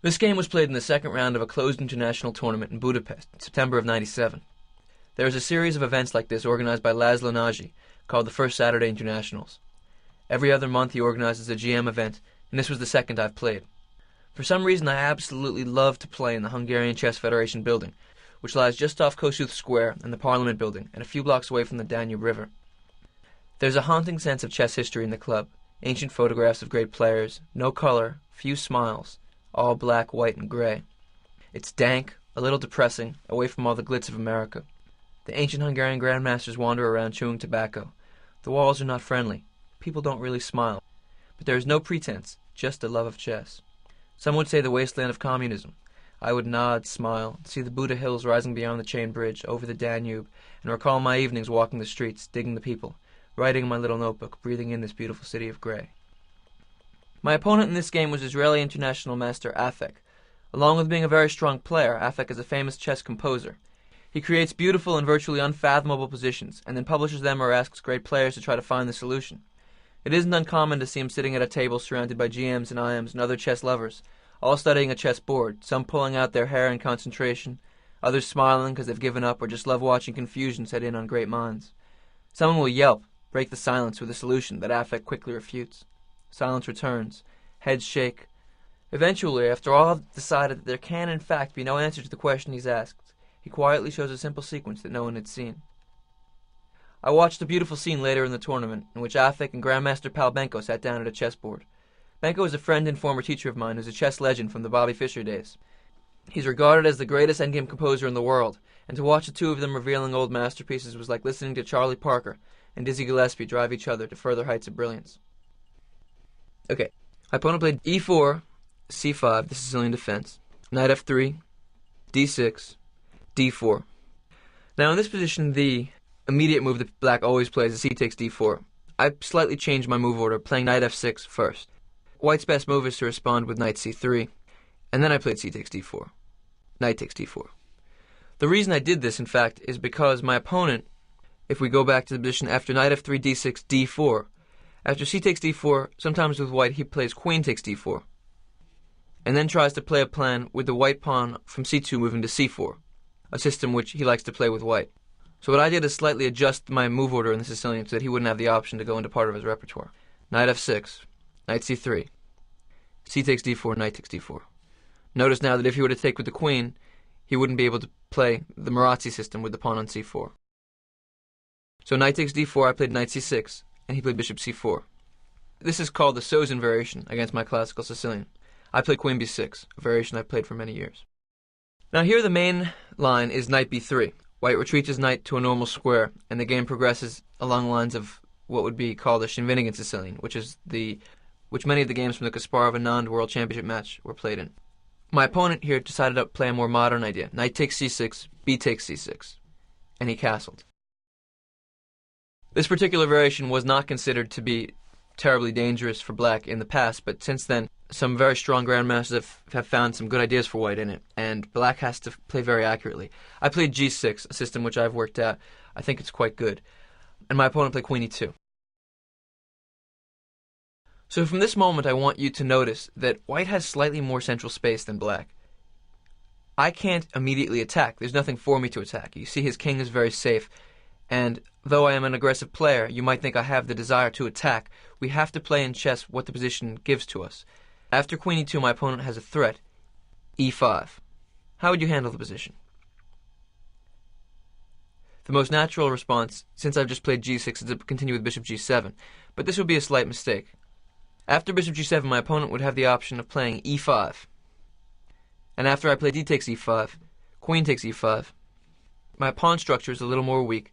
This game was played in the second round of a closed international tournament in Budapest in September of '97. There is a series of events like this organized by Laszlo Nagy called the First Saturday Internationals. Every other month he organizes a GM event, and this was the second I've played. For some reason I absolutely love to play in the Hungarian Chess Federation building, which lies just off Kossuth Square and the Parliament building and a few blocks away from the Danube River. There's a haunting sense of chess history in the club, ancient photographs of great players, no color, few smiles, all black, white, and gray. It's dank, a little depressing, away from all the glitz of America. The ancient Hungarian grandmasters wander around chewing tobacco. The walls are not friendly. People don't really smile. But there is no pretense, just a love of chess. Some would say the wasteland of communism. I would nod, smile, see the Buda Hills rising beyond the chain bridge, over the Danube, and recall my evenings walking the streets, digging the people, writing in my little notebook, breathing in this beautiful city of gray. My opponent in this game was Israeli international master Afek. Along with being a very strong player, Afek is a famous chess composer. He creates beautiful and virtually unfathomable positions, and then publishes them or asks great players to try to find the solution. It isn't uncommon to see him sitting at a table surrounded by GMs and IMs and other chess lovers, all studying a chess board, some pulling out their hair in concentration, others smiling because they've given up or just love watching confusion set in on great minds. Someone will yelp, break the silence with a solution that Afek quickly refutes. Silence returns. Heads shake. Eventually, after all have decided that there can in fact be no answer to the question he's asked, he quietly shows a simple sequence that no one had seen. I watched a beautiful scene later in the tournament, in which Afek and Grandmaster Pal Benko sat down at a chessboard. Benko is a friend and former teacher of mine who's a chess legend from the Bobby Fischer days. He's regarded as the greatest endgame composer in the world, and to watch the two of them revealing old masterpieces was like listening to Charlie Parker and Dizzy Gillespie drive each other to further heights of brilliance. Okay, my opponent played e4, c5, the Sicilian defense, knight f3, d6, d4. Now in this position, the immediate move that black always plays is c takes d4. I slightly changed my move order, playing knight f6 first. White's best move is to respond with knight c3, and then I played c takes d4. Knight takes d4. The reason I did this, in fact, is because my opponent, if we go back to the position after knight f3, d6, d4, after c takes d4, sometimes with white he plays queen takes d4, and then tries to play a plan with the white pawn from c2 moving to c4, a system which he likes to play with white. So what I did is slightly adjust my move order in the Sicilian so that he wouldn't have the option to go into part of his repertoire. Knight f6, knight c3, c takes d4, knight takes d4. Notice now that if he were to take with the queen, he wouldn't be able to play the Marazzi system with the pawn on c4. So knight takes d4, I played knight c6, and he played bishop c4. This is called the Sozin variation against my classical Sicilian. I played queen b6, a variation I've played for many years. Now here the main line is knight b3. White retreats his knight to a normal square, and the game progresses along the lines of what would be called the Shinvinigan Sicilian, which many of the games from the Kasparov Anand World Championship match were played in. My opponent here decided to play a more modern idea. Knight takes c6, b takes c6, and he castled. This particular variation was not considered to be terribly dangerous for black in the past, but since then, some very strong grandmasters have found some good ideas for white in it, and black has to play very accurately. I played g6, a system which I've worked out. I think it's quite good. And my opponent played queen e2. So from this moment, I want you to notice that white has slightly more central space than black. I can't immediately attack. There's nothing for me to attack. You see his king is very safe, and though I am an aggressive player, you might think I have the desire to attack. We have to play in chess what the position gives to us. After queen e2, my opponent has a threat, e5. How would you handle the position? The most natural response, since I've just played g6, is to continue with bishop g7, but this would be a slight mistake. After bishop g7, my opponent would have the option of playing e5. And after I play d takes e5, queen takes e5, my pawn structure is a little more weak.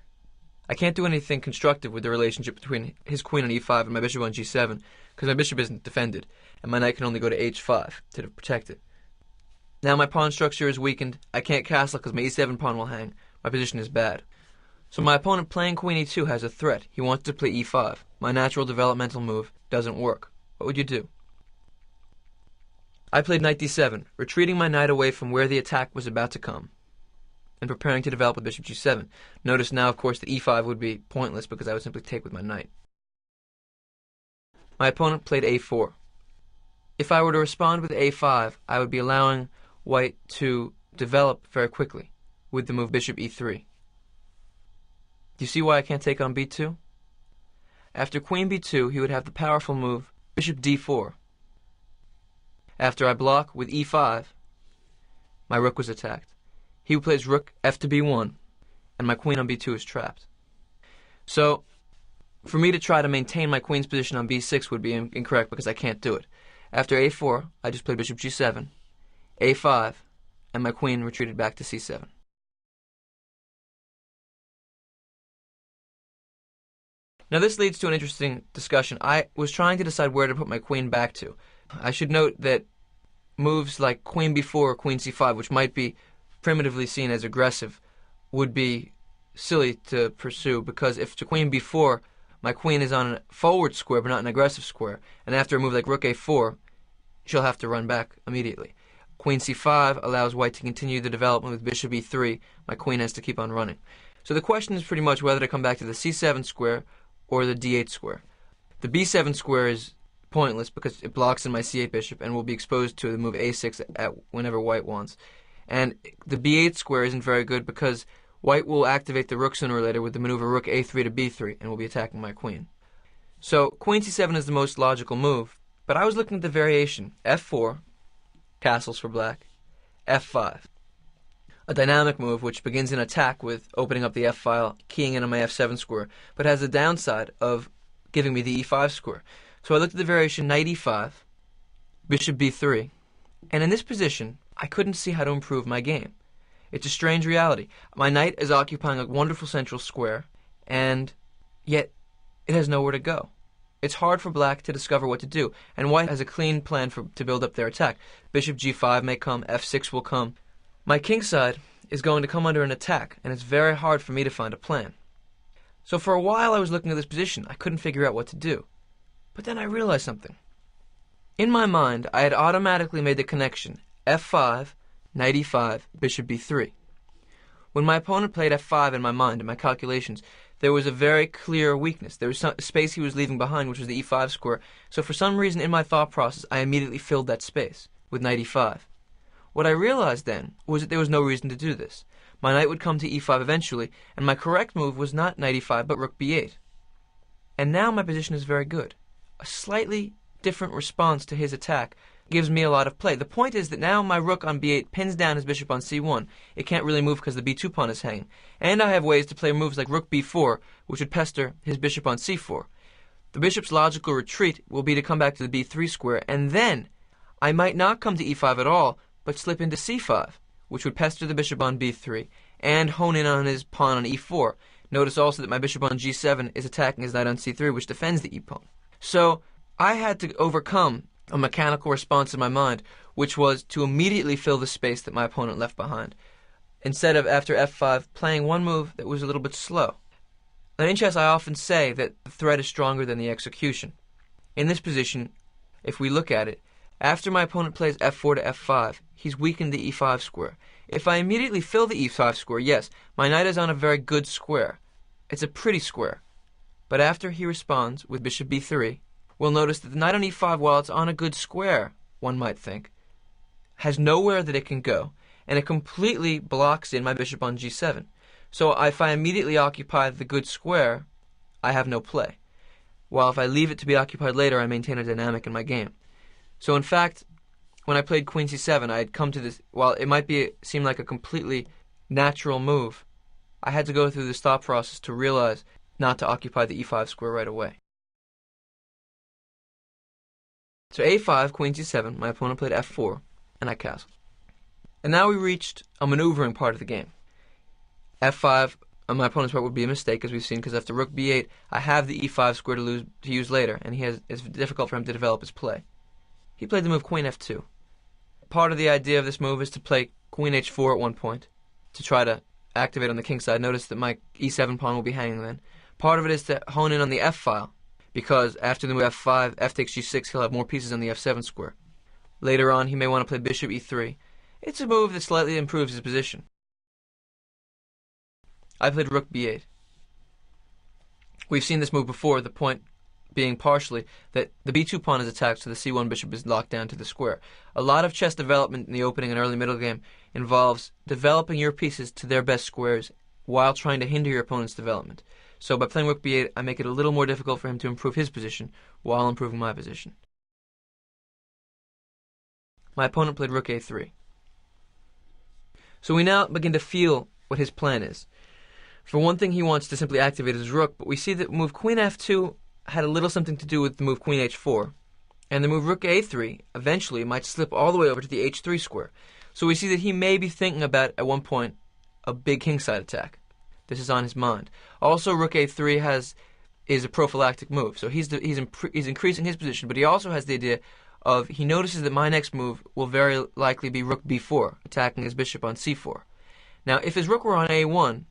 I can't do anything constructive with the relationship between his queen on e5 and my bishop on g7, because my bishop isn't defended, and my knight can only go to h5 to protect it. Now my pawn structure is weakened. I can't castle because my e7 pawn will hang. My position is bad. So my opponent playing queen e2 has a threat. He wants to play e5. My natural developmental move doesn't work. What would you do? I played knight d7, retreating my knight away from where the attack was about to come, and preparing to develop with bishop g7. Notice now, of course, that e5 would be pointless because I would simply take with my knight. My opponent played a4. if I were to respond with a5, I would be allowing white to develop very quickly with the move bishop e3. Do you see why I can't take on b2? After queen b2, he would have the powerful move bishop d4. After I block with e5, my rook was attacked. He plays rook f to b1, and my queen on b2 is trapped. So, for me to try to maintain my queen's position on b6 would be incorrect because I can't do it. After a4, I just played bishop g7, a5, and my queen retreated back to c7. Now this leads to an interesting discussion. I was trying to decide where to put my queen back to. I should note that moves like queen b4 or queen c5, which might be primitively seen as aggressive, would be silly to pursue, because if to queen b4, my queen is on a forward square but not an aggressive square, and after a move like rook a4, she'll have to run back immediately. Queen c5 allows white to continue the development with bishop e3. My queen has to keep on running. So the question is pretty much whether to come back to the c7 square or the d8 square. The b7 square is pointless because it blocks in my c8 bishop and will be exposed to the move a6 at whenever white wants. And the b8 square isn't very good because white will activate the rook sooner or later with the maneuver rook a3 to b3 and will be attacking my queen. So queen c7 is the most logical move, but I was looking at the variation f4, castles for black, f5. A dynamic move which begins an attack with opening up the f-file, keying in on my f7 square, but has the downside of giving me the e5 square. So I looked at the variation knight e5, bishop b3, and in this position, I couldn't see how to improve my game. It's a strange reality. My knight is occupying a wonderful central square, and yet it has nowhere to go. It's hard for black to discover what to do, and white has a clean plan to build up their attack. Bishop g5 may come, f6 will come. My king side is going to come under an attack, and it's very hard for me to find a plan. So for a while I was looking at this position. I couldn't figure out what to do. But then I realized something. In my mind, I had automatically made the connection f5, knight e5, bishop b3. When my opponent played f5 in my mind, in my calculations, there was a very clear weakness. There was some space he was leaving behind, which was the e5 square. So for some reason in my thought process, I immediately filled that space with knight e5. What I realized then was that there was no reason to do this. My knight would come to e5 eventually, and my correct move was not knight e5, but rook b8. And now my position is very good. A slightly different response to his attack gives me a lot of play. The point is that now my rook on b8 pins down his bishop on c1. It can't really move because the b2 pawn is hanging. And I have ways to play moves like rook b4, which would pester his bishop on c4. The bishop's logical retreat will be to come back to the b3 square, and then I might not come to e5 at all, but slip into c5, which would pester the bishop on b3 and hone in on his pawn on e4. Notice also that my bishop on g7 is attacking his knight on c3, which defends the e-pawn. So I had to overcome a mechanical response in my mind, which was to immediately fill the space that my opponent left behind, instead of, after f5, playing one move that was a little bit slow. Now in chess I often say that the threat is stronger than the execution. In this position, if we look at it, after my opponent plays f4 to f5, he's weakened the e5 square. If I immediately fill the e5 square, yes, my knight is on a very good square. It's a pretty square. But after he responds with bishop b3, we'll notice that the knight on e5, while it's on a good square, one might think, has nowhere that it can go, and it completely blocks in my bishop on g7. So if I immediately occupy the good square, I have no play. While if I leave it to be occupied later, I maintain a dynamic in my game. So in fact, when I played queen c7, I had come to this, while it might seem like a completely natural move, I had to go through this thought process to realize not to occupy the e5 square right away. So a5, queen c7, my opponent played f4, and I castled. And now we reached a maneuvering part of the game. f5 on my opponent's part would be a mistake, as we've seen, because after rook b8, I have the e5 square to use later, and it's difficult for him to develop his play. He played the move queen f2. Part of the idea of this move is to play queen h4 at one point, to try to activate on the king side. Notice that my e7 pawn will be hanging then. Part of it is to hone in on the f-file, because after the move f5, f takes g6, he'll have more pieces on the f7 square. Later on, he may want to play bishop e3. It's a move that slightly improves his position. I played rook b8. We've seen this move before. The point being partially that the b2 pawn is attacked, so the c1 bishop is locked down to the square. A lot of chess development in the opening and early middle game involves developing your pieces to their best squares while trying to hinder your opponent's development. So by playing rook b8, I make it a little more difficult for him to improve his position while improving my position. My opponent played rook a3. So we now begin to feel what his plan is. For one thing, he wants to simply activate his rook, but we see that move queen f2 had a little something to do with the move queen h4, and the move rook a3 eventually might slip all the way over to the h3 square. So we see that he may be thinking about, at one point, a big kingside attack. This is on his mind. Also, rook a3 is a prophylactic move, so he's increasing his position, but he also has the idea of, he notices that my next move will very likely be rook b4, attacking his bishop on c4. Now, if his rook were on a1,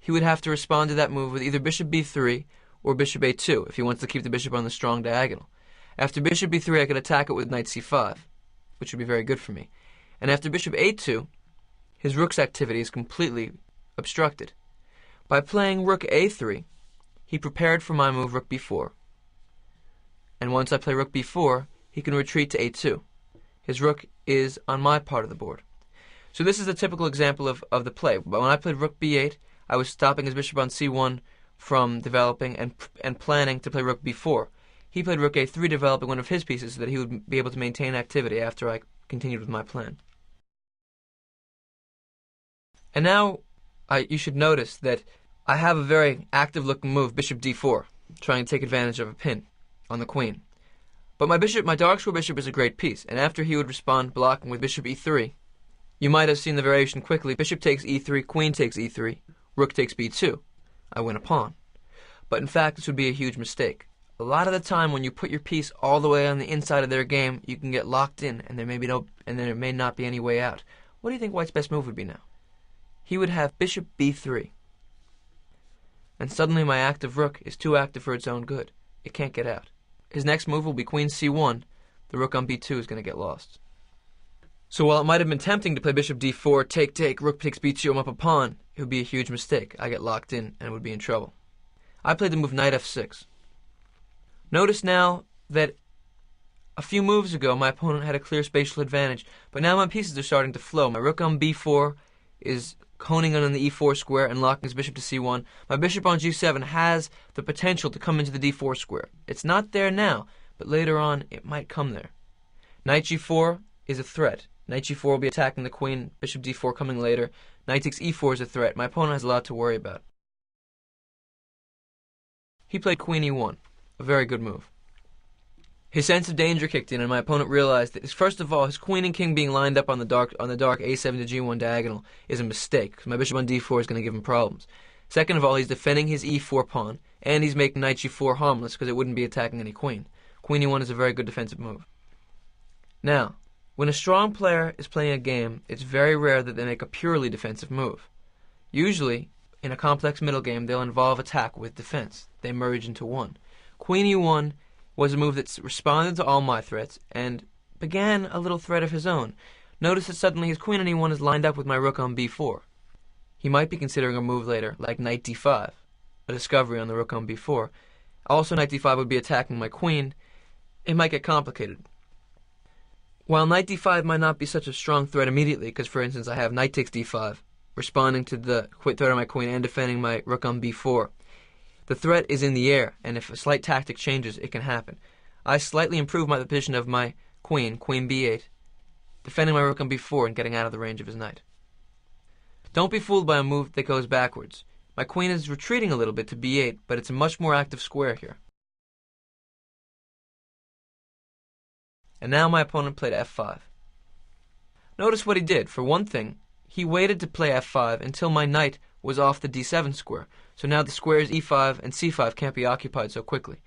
he would have to respond to that move with either bishop b3 or bishop a2 if he wants to keep the bishop on the strong diagonal. After bishop b3, I could attack it with knight c5, which would be very good for me. And after bishop a2, his rook's activity is completely obstructed. By playing rook a3, he prepared for my move rook b4. And once I play rook b4, he can retreat to a2. His rook is on my part of the board. So this is a typical example of the play. But when I played rook b8, I was stopping his bishop on c1 from developing and planning to play rook b4. He played rook a3, developing one of his pieces so that he would be able to maintain activity after I continued with my plan. And now you should notice that I have a very active-looking move, bishop d4, trying to take advantage of a pin on the queen. But my dark square bishop is a great piece, and after he would respond blocking with bishop e3, you might have seen the variation quickly. Bishop takes e3, queen takes e3, rook takes b2. I win a pawn. But in fact, this would be a huge mistake. A lot of the time, when you put your piece all the way on the inside of their game, you can get locked in, and there may not be any way out. What do you think White's best move would be now? He would have bishop b3. And suddenly my active rook is too active for its own good. It can't get out. His next move will be queen c1. The rook on b2 is going to get lost. So while it might have been tempting to play bishop d4, take, rook takes b2, I'm up a pawn, it would be a huge mistake. I get locked in and would be in trouble. I played the move knight f6. Notice now that a few moves ago my opponent had a clear spatial advantage, but now my pieces are starting to flow. My rook on b4 is honing in on the e4 square and locking his bishop to c1. My bishop on g7 has the potential to come into the d4 square. It's not there now, but later on it might come there. Knight g4 is a threat. Knight g4 will be attacking the queen, bishop d4 coming later. Knight takes e4 is a threat. My opponent has a lot to worry about. He played queen e1, a very good move. His sense of danger kicked in, and my opponent realized that, first of all, his queen and king being lined up on the dark a7 to g1 diagonal is a mistake, because my bishop on d4 is going to give him problems. Second of all, he's defending his e4 pawn, and he's making knight g4 harmless, because it wouldn't be attacking any queen. Queen e1 is a very good defensive move. Now, when a strong player is playing a game, it's very rare that they make a purely defensive move. Usually, in a complex middle game, they'll involve attack with defense. They merge into one. Queen e1 was a move that responded to all my threats and began a little threat of his own. Notice that suddenly his queen on e1 is lined up with my rook on b4. He might be considering a move later, like knight d5, a discovery on the rook on b4. Also, knight d5 would be attacking my queen. It might get complicated. While knight d5 might not be such a strong threat immediately, because for instance I have knight takes d5, responding to the threat of my queen and defending my rook on b4. The threat is in the air, and if a slight tactic changes, it can happen. I slightly improve the position of my queen b8, defending my rook on b4 and getting out of the range of his knight. Don't be fooled by a move that goes backwards. My queen is retreating a little bit to b8, but it's a much more active square here. And now my opponent played f5. Notice what he did. For one thing, he waited to play f5 until my knight was off the d7 square, so now the squares e5 and c5 can't be occupied so quickly.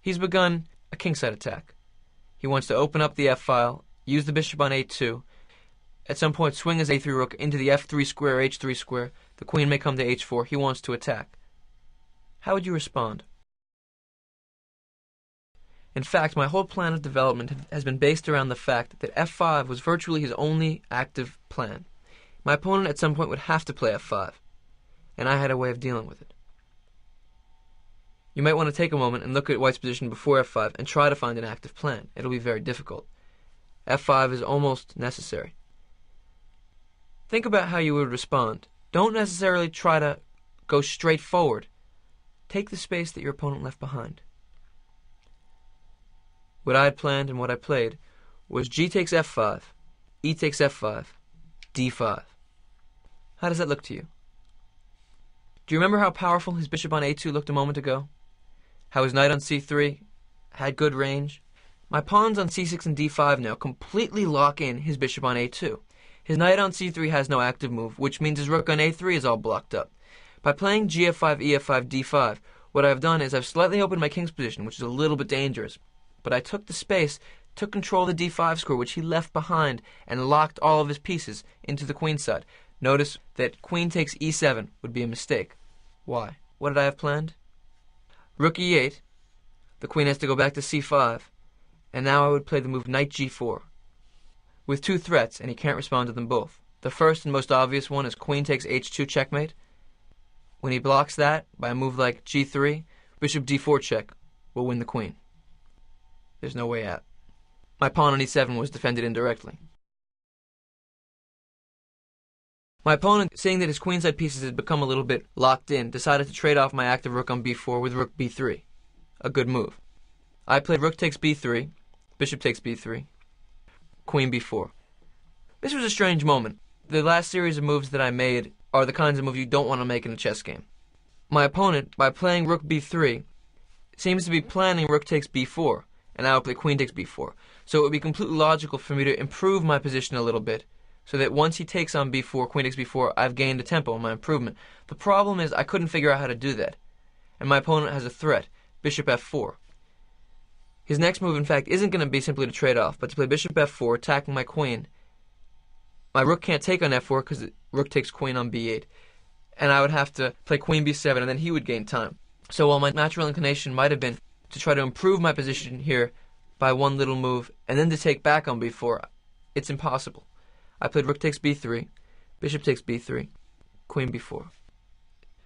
He's begun a kingside attack. He wants to open up the f-file, use the bishop on a2, at some point swing his a3 rook into the f3 square, h3 square. The queen may come to h4. He wants to attack. How would you respond? In fact, my whole plan of development has been based around the fact that f5 was virtually his only active plan. My opponent at some point would have to play f5, and I had a way of dealing with it. You might want to take a moment and look at white's position before f5 and try to find an active plan. It'll be very difficult. f5 is almost necessary. Think about how you would respond. Don't necessarily try to go straight forward. Take the space that your opponent left behind. What I had planned and what I played was g takes f5, e takes f5, d5. How does that look to you? Do you remember how powerful his bishop on a2 looked a moment ago? How his knight on c3 had good range? My pawns on c6 and d5 now completely lock in his bishop on a2. His knight on c3 has no active move, which means his rook on a3 is all blocked up. By playing gf5, ef5, d5, what I've done is I've slightly opened my king's position, which is a little bit dangerous. But I took the space, took control of the d5 square, which he left behind, and locked all of his pieces into the queen side. Notice that queen takes e7 would be a mistake. Why? What did I have planned? Rook e8, the queen has to go back to c5, and now I would play the move knight g4, with two threats, and he can't respond to them both. The first and most obvious one is queen takes h2 checkmate. When he blocks that by a move like g3, bishop d4 check will win the queen. There's no way out. My pawn on e7 was defended indirectly. My opponent, seeing that his queenside pieces had become a little bit locked in, decided to trade off my active rook on b4 with rook b3. A good move. I played rook takes b3, bishop takes b3, queen b4. This was a strange moment. The last series of moves that I made are the kinds of moves you don't want to make in a chess game. My opponent, by playing rook b3, seems to be planning rook takes b4, and I will play queen takes b4. So it would be completely logical for me to improve my position a little bit, so that once he takes on b4, queen takes b4, I've gained a tempo in my improvement. The problem is I couldn't figure out how to do that, and my opponent has a threat, bishop f4. His next move, in fact, isn't going to be simply to trade off, but to play bishop f4, attacking my queen. My rook can't take on f4 because rook takes queen on b8, and I would have to play queen b7, and then he would gain time. So while my natural inclination might have been to try to improve my position here by one little move, and then to take back on b4, it's impossible. I played rook takes b3, bishop takes b3, queen b4.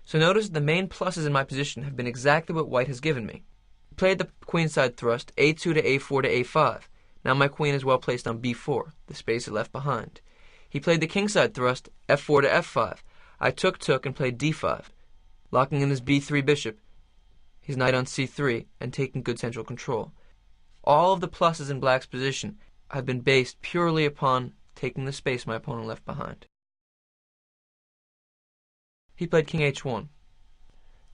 So notice the main pluses in my position have been exactly what white has given me. He played the queenside thrust, a2 to a4 to a5. Now my queen is well placed on b4, the space it left behind. He played the kingside thrust, f4 to f5. I took and played d5, locking in his b3 bishop, his knight on c3, and taking good central control. All of the pluses in black's position have been based purely upon taking the space my opponent left behind. He played king h1,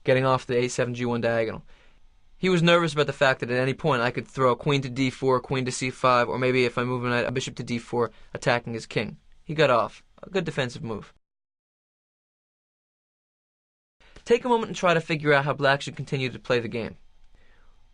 getting off the a7 g1 diagonal. He was nervous about the fact that at any point I could throw queen to d4, queen to c5, or maybe if I move a bishop to d4, attacking his king. He got off. A good defensive move. Take a moment and try to figure out how black should continue to play the game.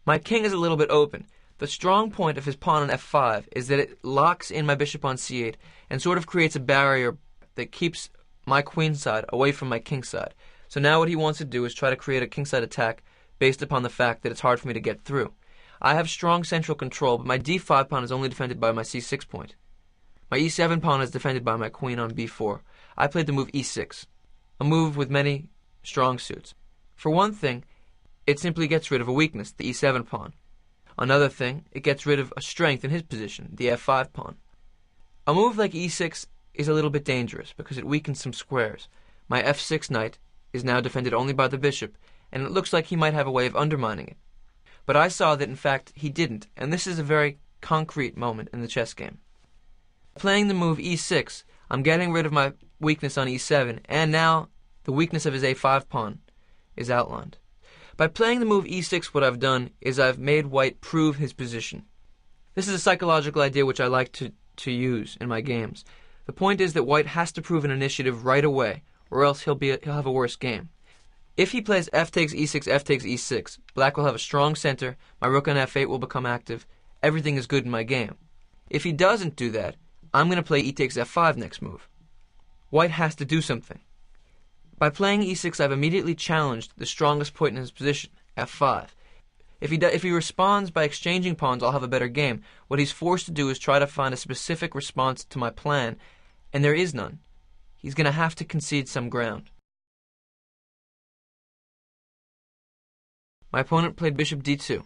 My king is a little bit open. The strong point of his pawn on f5 is that it locks in my bishop on c8 and sort of creates a barrier that keeps my queen side away from my king side. So now what he wants to do is try to create a kingside attack based upon the fact that it's hard for me to get through. I have strong central control, but my d5 pawn is only defended by my c6 point. My e7 pawn is defended by my queen on b4. I played the move e6, a move with many strong suits. For one thing, it simply gets rid of a weakness, the e7 pawn. Another thing, it gets rid of a strength in his position, the f5 pawn. A move like e6 is a little bit dangerous because it weakens some squares. My f6 knight is now defended only by the bishop, and it looks like he might have a way of undermining it. But I saw that in fact he didn't, and this is a very concrete moment in the chess game. Playing the move e6, I'm getting rid of my weakness on e7, and now the weakness of his a5 pawn is outlined. By playing the move e6, what I've done is I've made white prove his position. This is a psychological idea which I like to use in my games. The point is that white has to prove an initiative right away, or else he'll have a worse game. If he plays f takes e6, f takes e6, black will have a strong center, my rook on f8 will become active, everything is good in my game. If he doesn't do that, I'm going to play e takes f5 next move. White has to do something. By playing e6, I've immediately challenged the strongest point in his position, f5. If he responds by exchanging pawns, I'll have a better game. What he's forced to do is try to find a specific response to my plan, and there is none. He's going to have to concede some ground. My opponent played bishop d2,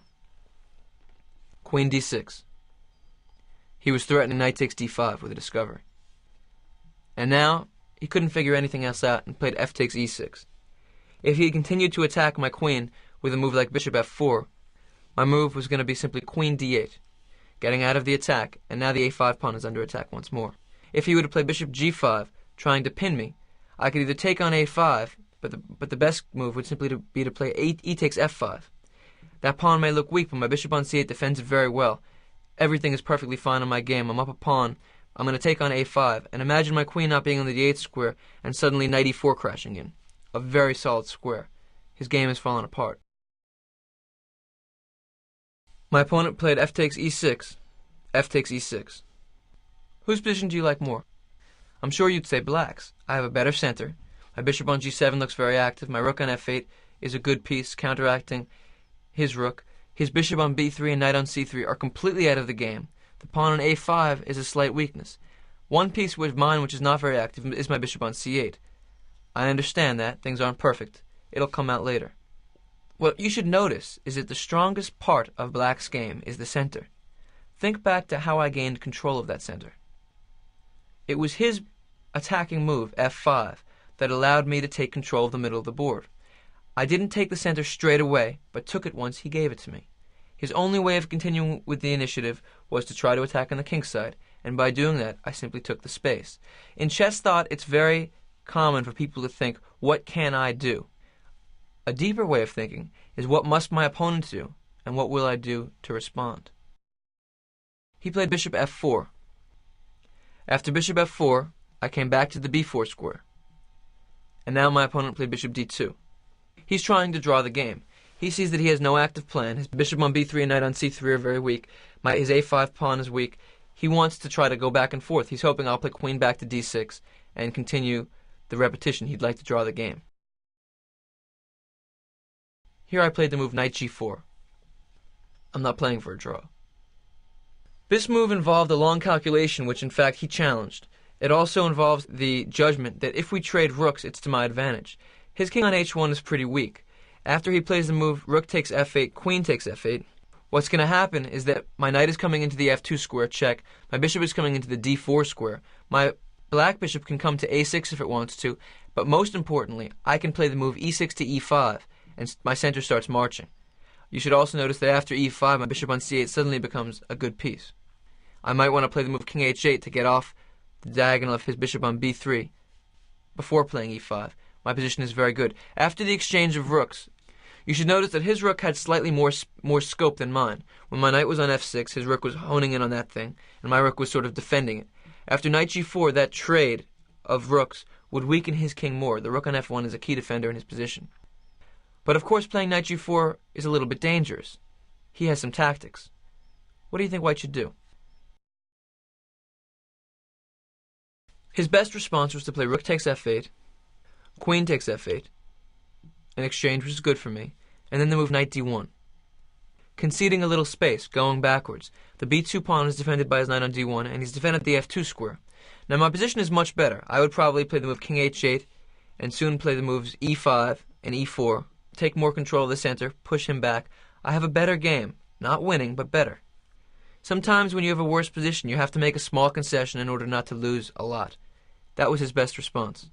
queen d6. He was threatening knight takes d5 with a discovery. And now, he couldn't figure anything else out and played f takes e6. If he had continued to attack my queen with a move like bishop f4, my move was going to be simply queen d8, getting out of the attack, and now the a5 pawn is under attack once more. If he would have played bishop g5, trying to pin me, I could either take on a5, but the best move would simply be to play e takes f5. That pawn may look weak, but my bishop on c8 defends it very well. Everything is perfectly fine on my game. I'm up a pawn. I'm going to take on a5, and imagine my queen not being on the d8 square, and suddenly knight e4 crashing in. A very solid square. His game has fallen apart. My opponent played f takes e6, f takes e6. Whose position do you like more? I'm sure you'd say black's. I have a better center. My bishop on g7 looks very active. My rook on f8 is a good piece, counteracting his rook. His bishop on b3 and knight on c3 are completely out of the game. The pawn on a5 is a slight weakness. One piece with mine which is not very active is my bishop on c8. I understand that. Things aren't perfect. It'll come out later. What you should notice is that the strongest part of black's game is the center. Think back to how I gained control of that center. It was his attacking move, f5, that allowed me to take control of the middle of the board. I didn't take the center straight away, but took it once he gave it to me. His only way of continuing with the initiative was to try to attack on the king's side, and by doing that, I simply took the space. In chess thought, it's very common for people to think, what can I do? A deeper way of thinking is, what must my opponent do, and what will I do to respond? He played bishop f4. After bishop f4, I came back to the b4 square. And now my opponent played bishop d2. He's trying to draw the game. He sees that he has no active plan. His bishop on b3 and knight on c3 are very weak. His a5 pawn is weak. He wants to try to go back and forth. He's hoping I'll play queen back to d6 and continue the repetition. He'd like to draw the game. Here I played the move knight g4. I'm not playing for a draw. This move involved a long calculation, which in fact he challenged. It also involves the judgment that if we trade rooks, it's to my advantage. His king on h1 is pretty weak. After he plays the move rook takes f8, queen takes f8, what's going to happen is that my knight is coming into the f2 square, check. My bishop is coming into the d4 square. My black bishop can come to a6 if it wants to, but most importantly, I can play the move e6 to e5, and my center starts marching. You should also notice that after e5, my bishop on c8 suddenly becomes a good piece. I might want to play the move king h8 to get off the diagonal of his bishop on b3 before playing e5. My position is very good. After the exchange of rooks, you should notice that his rook had slightly more scope than mine. When my knight was on f6, his rook was honing in on that thing, and my rook was sort of defending it. After knight g4, that trade of rooks would weaken his king more. The rook on f1 is a key defender in his position. But of course playing knight g4 is a little bit dangerous. He has some tactics. What do you think white should do? His best response was to play rook takes f8, queen takes f8, an exchange which is good for me, and then the move knight d1. Conceding a little space, going backwards. The b2 pawn is defended by his knight on d1, and he's defended the f2 square. Now my position is much better. I would probably play the move king h8, and soon play the moves e5 and e4, take more control of the center, push him back. I have a better game. Not winning, but better. Sometimes when you have a worse position, you have to make a small concession in order not to lose a lot. That was his best response.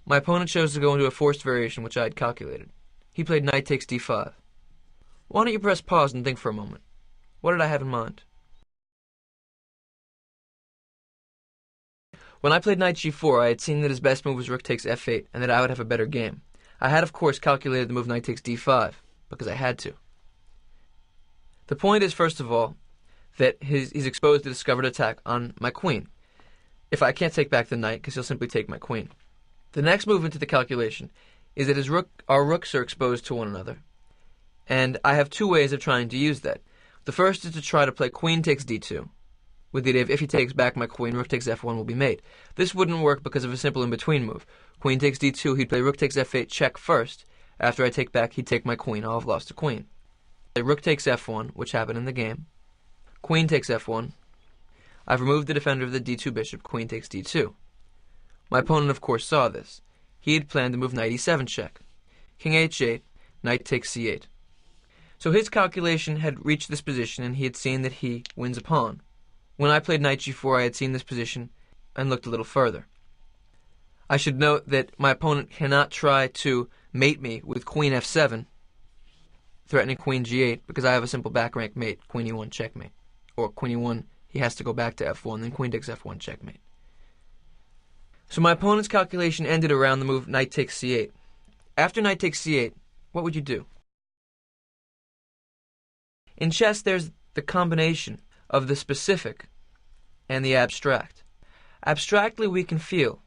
My opponent chose to go into a forced variation which I had calculated. He played knight takes d5. Why don't you press pause and think for a moment? What did I have in mind? When I played knight g4, I had seen that his best move was rook takes f8, and that I would have a better game. I had, of course, calculated the move knight takes d5, because I had to. The point is, first of all, that he's exposed to discovered attack on my queen. If I can't take back the knight, because he'll simply take my queen. The next move into the calculation is that our rooks are exposed to one another. And I have two ways of trying to use that. The first is to try to play queen takes d2, with the idea of if he takes back my queen, rook takes f1 will be made. This wouldn't work because of a simple in-between move. Queen takes d2, he'd play rook takes f8, check first. After I take back, he'd take my queen. I'll have lost a queen. Play rook takes f1, which happened in the game. Queen takes f1. I've removed the defender of the d2 bishop, queen takes d2. My opponent, of course, saw this. He had planned to move knight e7 check. King h8, knight takes c8. So his calculation had reached this position, and he had seen that he wins a pawn. When I played knight g4, I had seen this position and looked a little further. I should note that my opponent cannot try to mate me with queen f7, threatening queen g8, because I have a simple back rank mate, queen e1 checkmate. Or queen e1, he has to go back to f1, then queen takes f1 checkmate. So my opponent's calculation ended around the move knight takes c8. After knight takes c8, what would you do? In chess, there's the combination of the specific and the abstract. Abstractly, we can feel.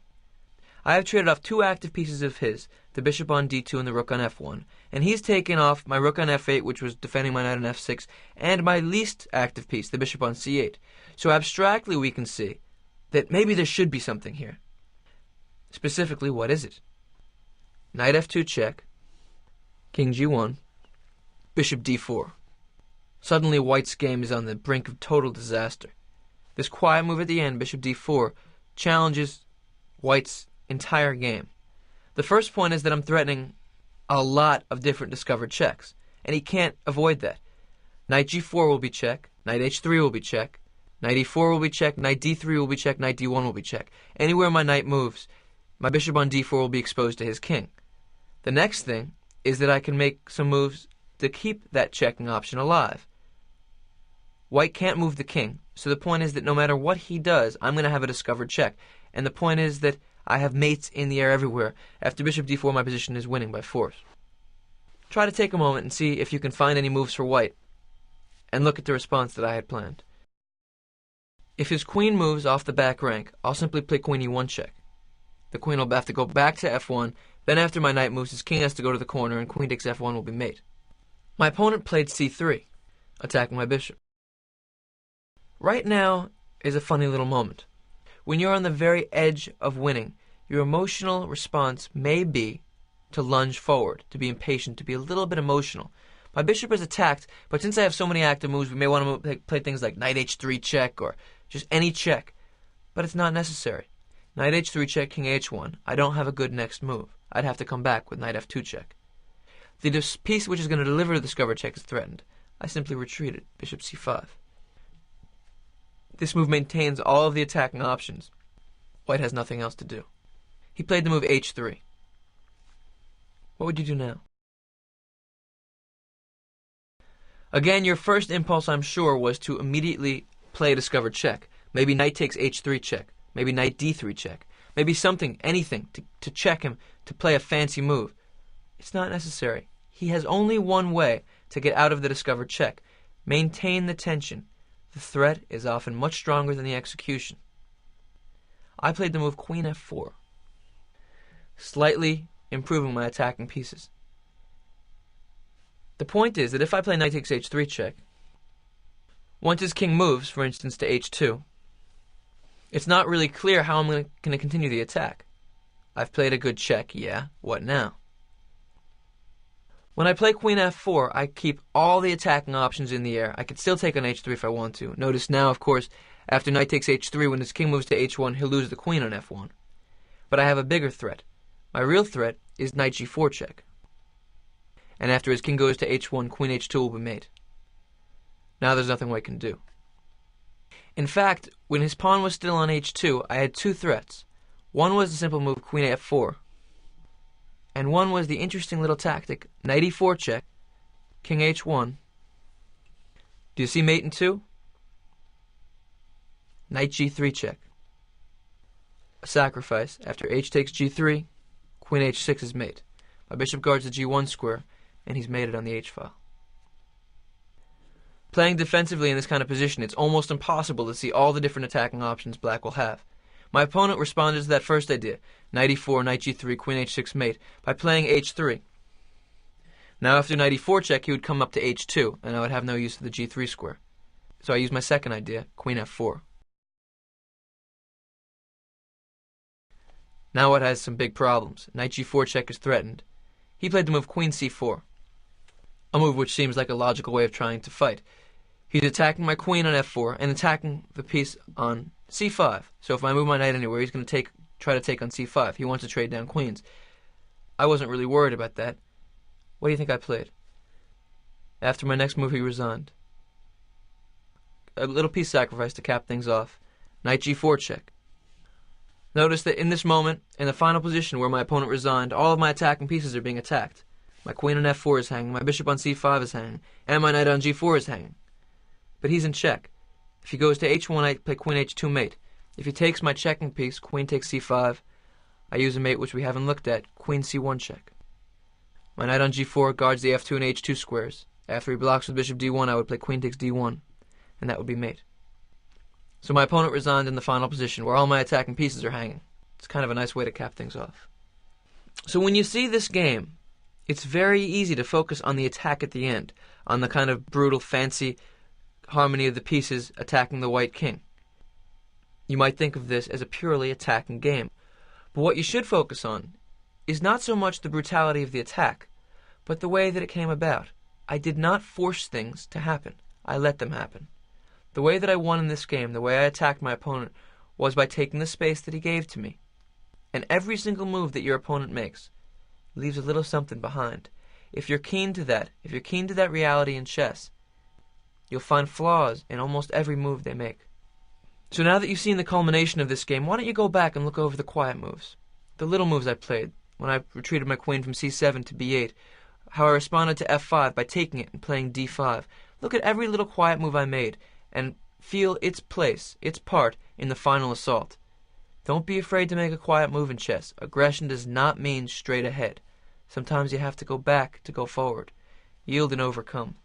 I have traded off two active pieces of his, the bishop on d2 and the rook on f1, and he's taken off my rook on f8, which was defending my knight on f6, and my least active piece, the bishop on c8. So abstractly, we can see that maybe there should be something here. Specifically, what is it? Knight f2 check, king g1, bishop d4. Suddenly, White's game is on the brink of total disaster. This quiet move at the end, bishop d4, challenges White's entire game. The first point is that I'm threatening a lot of different discovered checks, and he can't avoid that. Knight g4 will be check, knight h3 will be check, knight e4 will be check, knight d3 will be check, knight d1 will be check. Anywhere my knight moves, my bishop on d4 will be exposed to his king. The next thing is that I can make some moves to keep that checking option alive. White can't move the king, so the point is that no matter what he does, I'm going to have a discovered check. And the point is that I have mates in the air everywhere. After bishop d4, my position is winning by force. Try to take a moment and see if you can find any moves for White, and look at the response that I had planned. If his queen moves off the back rank, I'll simply play queen e1 check. The queen will have to go back to f1, then after my knight moves, his king has to go to the corner, and queen takes f1 will be mate. My opponent played c3, attacking my bishop. Right now is a funny little moment. When you're on the very edge of winning, your emotional response may be to lunge forward, to be impatient, to be a little bit emotional. My bishop is attacked, but since I have so many active moves, we may want to play things like knight h3 check or just any check. But it's not necessary. Knight h3 check, king h1. I don't have a good next move. I'd have to come back with knight f2 check. The piece which is going to deliver the discovered check is threatened. I simply retreated, bishop c5. This move maintains all of the attacking options. White has nothing else to do. He played the move h3. What would you do now? Again, your first impulse, I'm sure, was to immediately play a discovered check. Maybe knight takes h3 check. Maybe knight d3 check. Maybe something, anything, to check him, to play a fancy move. It's not necessary. He has only one way to get out of the discovered check. Maintain the tension. The threat is often much stronger than the execution. I played the move queen f4, slightly improving my attacking pieces. The point is that if I play knight takes h3 check, once his king moves, for instance, to h2, it's not really clear how I'm going to continue the attack. I've played a good check, yeah, what now? When I play queen f4, I keep all the attacking options in the air. I can still take on h3 if I want to. Notice now, of course, after knight takes h3, when his king moves to h1, he'll lose the queen on f1. But I have a bigger threat. My real threat is knight g4 check. And after his king goes to h1, queen h2 will be mate. Now there's nothing White can do. In fact, when his pawn was still on h2, I had two threats. One was the simple move queen f4, and one was the interesting little tactic, knight e4 check, king h1. Do you see mate in 2? Knight g3 check. A sacrifice. After h takes g3, queen h6 is mate. My bishop guards the g1 square, and he's mated on the h-file. Playing defensively in this kind of position, it's almost impossible to see all the different attacking options Black will have. My opponent responded to that first idea, knight e4, knight g3, queen h6 mate, by playing h3. Now after knight e4 check, he would come up to h2, and I would have no use of the g3 square. So I used my second idea, queen f4. Now White has some big problems. Knight g4 check is threatened. He played the move queen c4, a move which seems like a logical way of trying to fight. He's attacking my queen on f4 and attacking the piece on c5. So if I move my knight anywhere, he's going to try to take on c5. He wants to trade down queens. I wasn't really worried about that. What do you think I played? After my next move, he resigned. A little piece sacrifice to cap things off. Knight g4 check. Notice that in this moment, in the final position where my opponent resigned, all of my attacking pieces are being attacked. My queen on f4 is hanging, my bishop on c5 is hanging, and my knight on g4 is hanging. But he's in check. If he goes to h1, I play queen h2 mate. If he takes my checking piece, queen takes c5, I use a mate which we haven't looked at, queen c1 check. My knight on g4 guards the f2 and h2 squares. After he blocks with bishop d1, I would play queen takes d1, and that would be mate. So my opponent resigned in the final position, where all my attacking pieces are hanging. It's kind of a nice way to cap things off. So when you see this game, it's very easy to focus on the attack at the end, on the kind of brutal, fancy harmony of the pieces attacking the white king. You might think of this as a purely attacking game. But what you should focus on is not so much the brutality of the attack, but the way that it came about. I did not force things to happen. I let them happen. The way that I won in this game, the way I attacked my opponent, was by taking the space that he gave to me. And every single move that your opponent makes leaves a little something behind. If you're keen to that reality in chess, you'll find flaws in almost every move they make. So now that you've seen the culmination of this game, why don't you go back and look over the quiet moves? The little moves I played, when I retreated my queen from c7 to b8, how I responded to f5 by taking it and playing d5. Look at every little quiet move I made, and feel its place, its part, in the final assault. Don't be afraid to make a quiet move in chess. Aggression does not mean straight ahead. Sometimes you have to go back to go forward. Yield and overcome.